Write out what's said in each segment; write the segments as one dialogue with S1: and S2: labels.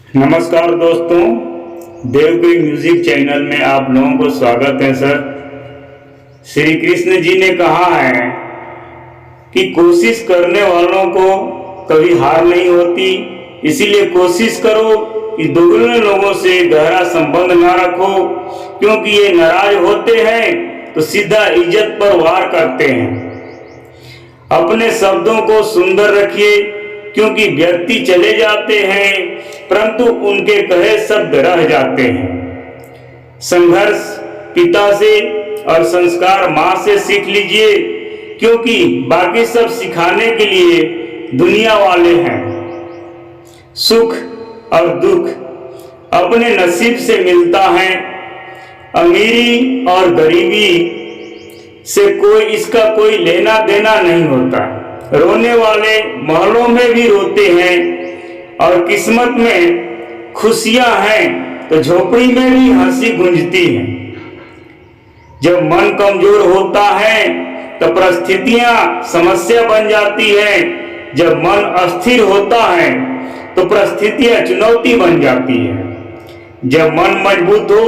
S1: नमस्कार दोस्तों, Devgiri music channel में आप लोगों को स्वागत है। सर, श्री कृष्ण जी ने कहा है कि कोशिश करने वालों को कभी हार नहीं होती, इसीलिए कोशिश करो कि दुगने लोगों से गहरा संबंध ना रखो, क्योंकि ये नाराज होते हैं तो सीधा इज्जत पर वार करते हैं। अपने शब्दों को सुंदर रखिए, क्योंकि व्यक्ति चले जाते हैं परंतु उनके कहे शब्द रह जाते हैं। संघर्ष पिता से और संस्कार माँ से सीख लीजिए, क्योंकि बाकी सब सिखाने के लिए दुनिया वाले हैं। सुख और दुख अपने नसीब से मिलता है, अमीरी और गरीबी से इसका कोई लेना देना नहीं होता। रोने वाले महलों में भी रोते हैं और किस्मत में खुशियां हैं तो झोपड़ी में भी हंसी गूंजती है। जब मन कमजोर होता है तो परिस्थितियां समस्या बन जाती है, जब मन अस्थिर होता है तो परिस्थितियां चुनौती बन जाती है। जब मन मजबूत हो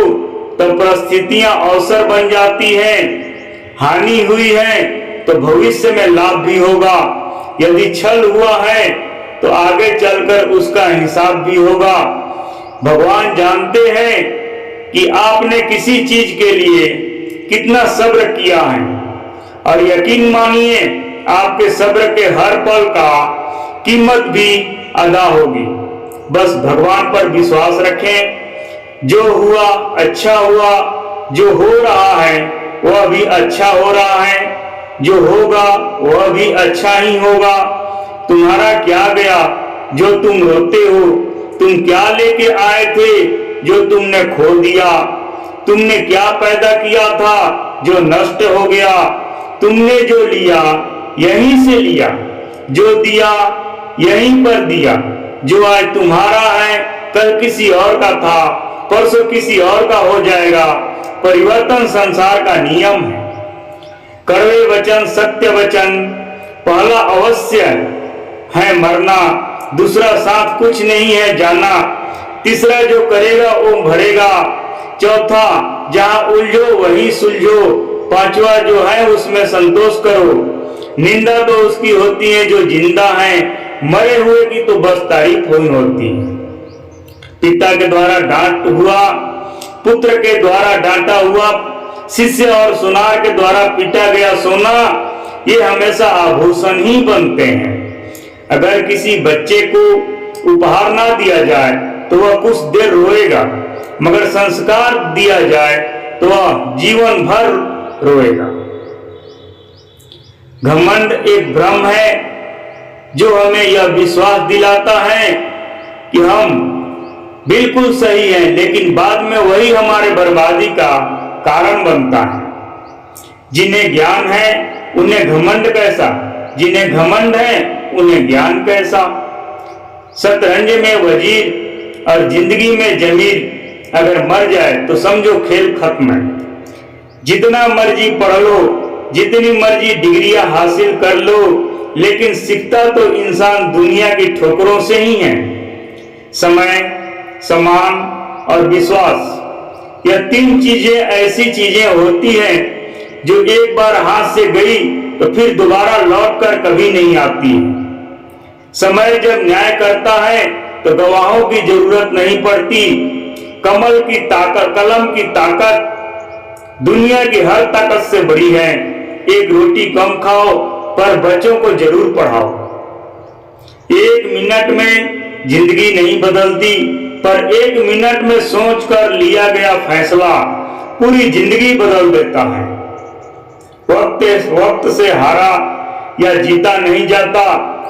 S1: तो परिस्थितियां अवसर बन जाती हैं। हानि हुई है तो भविष्य में लाभ भी होगा। यदि छल हुआ है तो आगे चलकर उसका हिसाब भी होगा। भगवान जानते हैं कि आपने किसी चीज के लिए कितना सब्र किया है, और यकीन मानिए आपके सब्र के हर पल का कीमत भी अदा होगी। बस भगवान पर विश्वास रखें। जो हुआ अच्छा हुआ, जो हो रहा है वह भी अच्छा हो रहा है, जो होगा वह भी अच्छा ही होगा। तुम्हारा क्या गया जो तुम रोते हो? तुम क्या लेके आए थे जो तुमने खो दिया? तुमने क्या पैदा किया था जो नष्ट हो गया? तुमने जो लिया यहीं से लिया, जो दिया यहीं पर दिया। जो आज तुम्हारा है कल किसी और का था, परसों किसी और का हो जाएगा। परिवर्तन संसार का नियम है। कड़वे वचन सत्य वचन, पहला अवश्य है मरना, दूसरा साथ कुछ नहीं है जाना, तीसरा जो करेगा वो भरेगा, चौथा जहां उलझो वहीं सुलझो, पांचवा जो है उसमें संतोष करो। निंदा तो उसकी होती है जो जिंदा है, मरे हुए की तो बस तारीफ ही होती है। पिता के द्वारा डांट हुआ, पुत्र के द्वारा डांटा हुआ, शिष्य और सुनार के द्वारा पीटा गया सोना, ये हमेशा आभूषण ही बनते हैं। अगर किसी बच्चे को उपहार ना दिया जाए तो वह कुछ देर रोएगा, मगर संस्कार दिया जाए तो वह जीवन भर रोएगा। घमंड एक भ्रम है जो हमें यह विश्वास दिलाता है कि हम बिल्कुल सही हैं, लेकिन बाद में वही हमारे बर्बादी का कारण बनता है। जिन्हें ज्ञान है उन्हें घमंड कैसा, जिन्हें घमंड है उन्हें ज्ञान कैसा। शतरंज में वजीर और जिंदगी में जमीर अगर मर जाए तो समझो खेल खत्म है। जितना मर्जी पढ़ लो, जितनी मर्जी डिग्रियां हासिल कर लो, लेकिन सीखता तो इंसान दुनिया की ठोकरों से ही है। समय, सम्मान और विश्वास, यह तीन चीजें ऐसी चीजें होती हैं जो एक बार हाथ से गई तो फिर दोबारा लौटकर कभी नहीं आती। समय जब न्याय करता है तो गवाहों की जरूरत नहीं पड़ती। कलम की ताकत दुनिया की हर ताकत से बड़ी है। एक रोटी कम खाओ पर बच्चों को जरूर पढ़ाओ। एक मिनट में जिंदगी नहीं बदलती, पर एक मिनट में सोचकर लिया गया फैसला पूरी जिंदगी बदल देता है। वक्त से हारा या जीता नहीं जाता,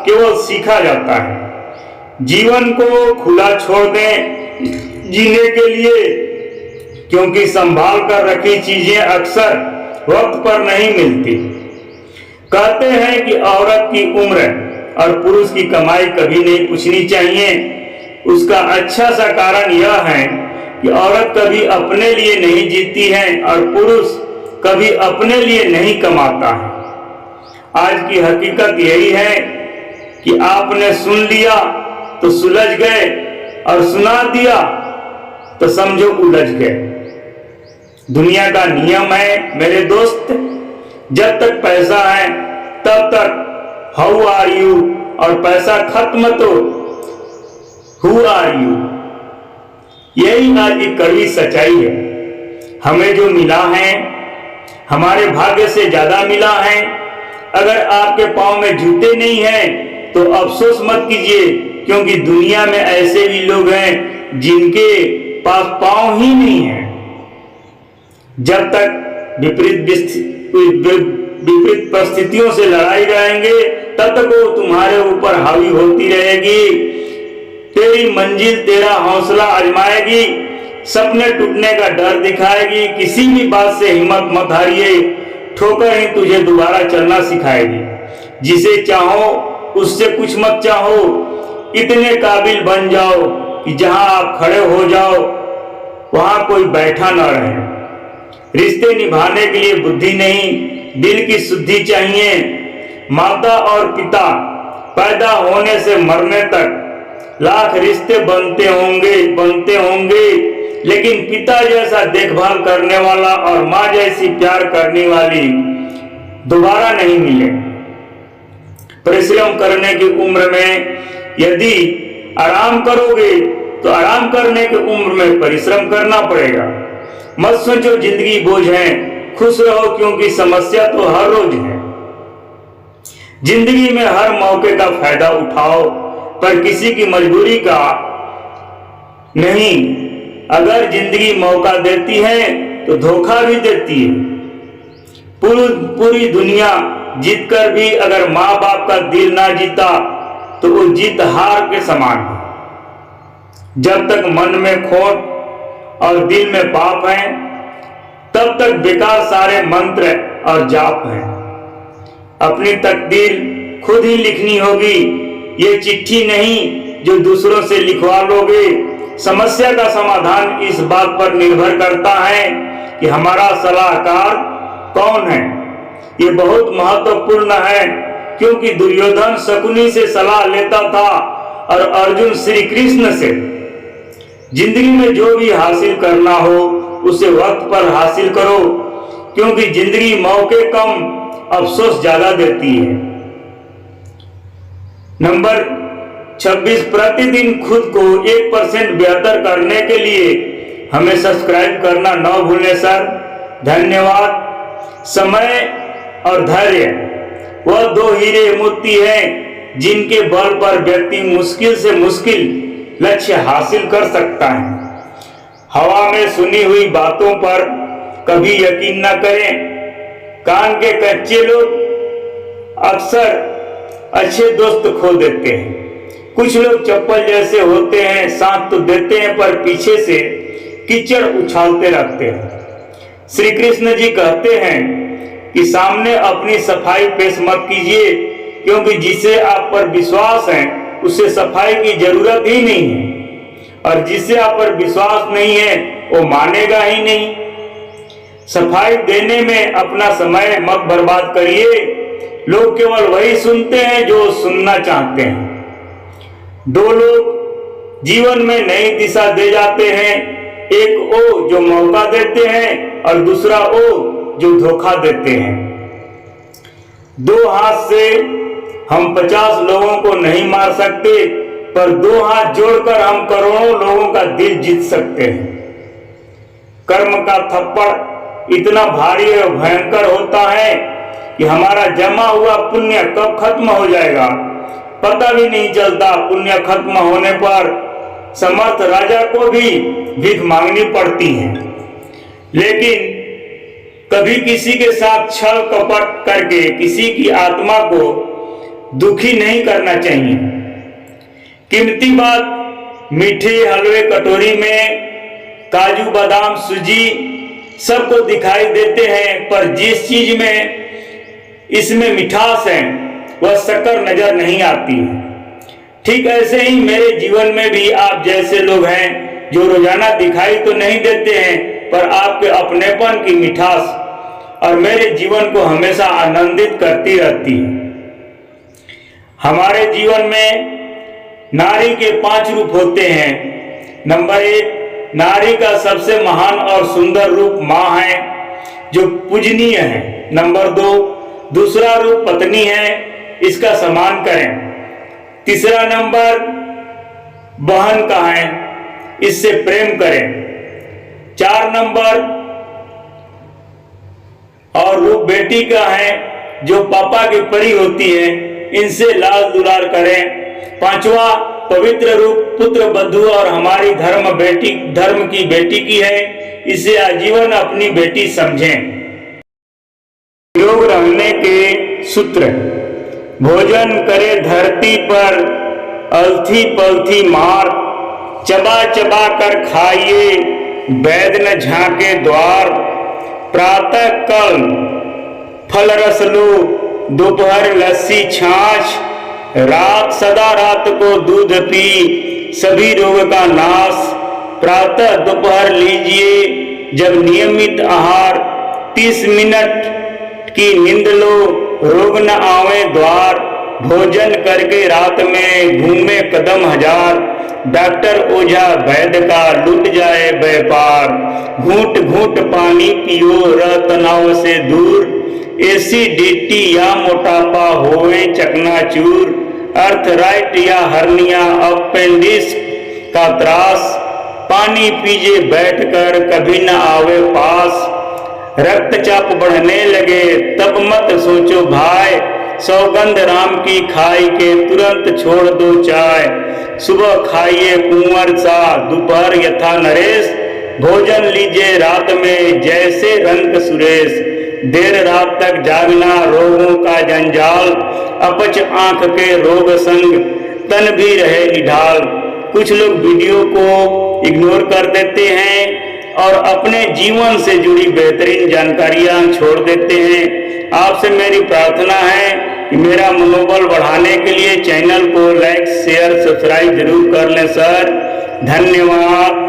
S1: केवल सीखा जाता है। जीवन को खुला छोड़ दें जीने के लिए, क्योंकि संभाल कर रखी चीजें अक्सर वक्त पर नहीं मिलती। कहते हैं कि औरत की उम्र और पुरुष की कमाई कभी नहीं पूछनी चाहिए। उसका अच्छा सा कारण यह है कि औरत कभी अपने लिए नहीं जीती है और पुरुष कभी अपने लिए नहीं कमाता है। आज की हकीकत यही है कि आपने सुन लिया तो सुलझ गए और सुना दिया तो समझो उलझ गए। दुनिया का नियम है मेरे दोस्त, जब तक पैसा है तब तक हाउ आर यू, और पैसा खत्म तो हु आर यू। यही आज एक कड़वी सच्चाई है। हमें जो मिला है हमारे भाग्य से ज्यादा मिला है। अगर आपके पांव में जूते नहीं हैं तो अफसोस मत कीजिए, क्योंकि दुनिया में ऐसे भी लोग हैं जिनके पास पांव ही नहीं है। जब तक विपरीत परिस्थितियों से लड़ाई रहेंगे तब तक वो तुम्हारे ऊपर हावी होती रहेगी। तेरी मंजिल तेरा हौसला आजमाएगी, सपने टूटने का डर दिखाएगी। किसी भी बात से हिम्मत मत हारिए, ठोकर ही तुझे दोबारा चलना सिखाएगी। जिसे चाहो उससे कुछ मत चाहो, इतने काबिल बन जाओ कि जहां आप खड़े हो जाओ वहां कोई बैठा न रहे। रिश्ते निभाने के लिए बुद्धि नहीं, दिल की शुद्धि चाहिए। माता और पिता पैदा होने से मरने तक लाख रिश्ते बनते होंगे, लेकिन पिता जैसा देखभाल करने वाला और माँ जैसी प्यार करने वाली दोबारा नहीं मिले। परिश्रम करने की उम्र में यदि आराम करोगे तो आराम करने की उम्र में परिश्रम करना पड़ेगा। मत सोचो जिंदगी बोझ है, खुश रहो क्योंकि समस्या तो हर रोज है। जिंदगी में हर मौके का फायदा उठाओ, पर किसी की मजबूरी का नहीं। अगर जिंदगी मौका देती है तो धोखा भी देती है। पूरी दुनिया जीतकर भी अगर माँ बाप का दिल ना जीता तो वो जीत हार के समान है। जब तक मन में खोट और दिल में पाप है तब तक बेकार सारे मंत्र और जाप हैं। अपनी तकदीर खुद ही लिखनी होगी, ये चिट्ठी नहीं जो दूसरों से लिखवा लोगे। समस्या का समाधान इस बात पर निर्भर करता है कि हमारा सलाहकार कौन है। ये बहुत महत्वपूर्ण है, क्योंकि दुर्योधन शकुनी से सलाह लेता था और अर्जुन श्री कृष्ण से। जिंदगी में जो भी हासिल करना हो उसे वक्त पर हासिल करो, क्योंकि जिंदगी मौके कम अफसोस ज्यादा देती है। नंबर 26, प्रतिदिन खुद को 1% बेहतर करने के लिए हमें सब्सक्राइब करना न भूलें सर। धन्यवाद। समय और धैर्य वह दो हीरे मोती हैं जिनके बल पर व्यक्ति मुश्किल से मुश्किल लक्ष्य हासिल कर सकता है। हवा में सुनी हुई बातों पर कभी यकीन न करें। कान के कच्चे लोग अक्सर अच्छे दोस्त खो देते हैं। कुछ लोग चप्पल जैसे होते हैं, साथ तो देते हैं पर पीछे से कीचड़ उछालते रहते हैं। श्री कृष्ण जी कहते हैं कि सामने अपनी सफाई पेश मत कीजिए, क्योंकि जिसे आप पर विश्वास है उसे सफाई की जरूरत ही नहीं है, और जिसे आप पर विश्वास नहीं है वो मानेगा ही नहीं। सफाई देने में अपना समय मत बर्बाद करिए। लोग केवल वही सुनते हैं जो सुनना चाहते हैं। दो लोग जीवन में नई दिशा दे जाते हैं, एक वो जो मौका देते हैं और दूसरा वो जो धोखा देते हैं। दो हाथ से हम 50 लोगों को नहीं मार सकते, पर दो हाथ जोड़कर हम करोड़ों लोगों का दिल जीत सकते हैं। कर्म का थप्पड़ इतना भारी और भयंकर होता है कि हमारा जमा हुआ पुण्य कब खत्म हो जाएगा पता भी नहीं चलता। पुण्य खत्म होने पर समर्थ राजा को भी भीख मांगनी पड़ती है, लेकिन कभी किसी के साथ छल कपट करके किसी की आत्मा को दुखी नहीं करना चाहिए। कीमती बात मीठे हलवे कटोरी में काजू बादाम सूजी सबको दिखाई देते हैं, पर जिस चीज में इसमें मिठास है वह शक्कर नजर नहीं आती है। ठीक ऐसे ही मेरे जीवन में भी आप जैसे लोग हैं जो रोजाना दिखाई तो नहीं देते हैं, पर आपके अपनेपन की मिठास और मेरे जीवन को हमेशा आनंदित करती रहती है। हमारे जीवन में नारी के 5 रूप होते हैं, नंबर 1, नारी का सबसे महान और सुंदर रूप माँ है, जो पूजनीय है। नंबर 2, दूसरा रूप पत्नी है, इसका सम्मान करें। तीसरा नंबर बहन का है, इससे प्रेम करें। 4 नंबर और रूप बेटी का है, जो पापा की परी होती है, इनसे लाड दुलार करें। 5वां पवित्र रूप पुत्र बधू और हमारी धर्म की बेटी की है, इसे आजीवन अपनी बेटी समझें। निरोग रहने के सूत्र: भोजन करे धरती पर अलथी पलथी मार, चबा चबा कर खाइए वैद न झांके द्वार। प्रातः काल फल रस लो, दोपहर लस्सी छाछ, सदा रात को दूध पी, सभी रोग का नाश। प्रातः दोपहर लीजिए जब नियमित आहार, 30 मिनट की नींद लो, रोग न आवे द्वार। भोजन करके रात में घूमे कदम हजार, डॉक्टर ओझा वैद्य का लूट जाए व्यापार। घूंट घूंट पानी पियो रह तनाव से दूर, एसिडिटी या मोटापा होवे चकनाचूर। अर्थराइट या हर्निया अपेंडिक्स का त्रास, पानी पीजिए बैठकर कभी न आवे पास। रक्तचाप बढ़ने लगे तब मत सोचो भाई, सौगंध राम की खाई के तुरंत छोड़ दो चाय। सुबह खाइए कुंवर सा, दोपहर यथा नरेश, भोजन लीजिए रात में जैसे रंग सुरेश। देर रात तक जागना रोगों का जंजाल, अपच आंख के रोग संग तन भी रहे निढाल। कुछ लोग वीडियो को इग्नोर कर देते हैं और अपने जीवन से जुड़ी बेहतरीन जानकारियां छोड़ देते हैं। आपसे मेरी प्रार्थना है कि मेरा मनोबल बढ़ाने के लिए चैनल को लाइक शेयर सब्सक्राइब जरूर कर लें सर। धन्यवाद।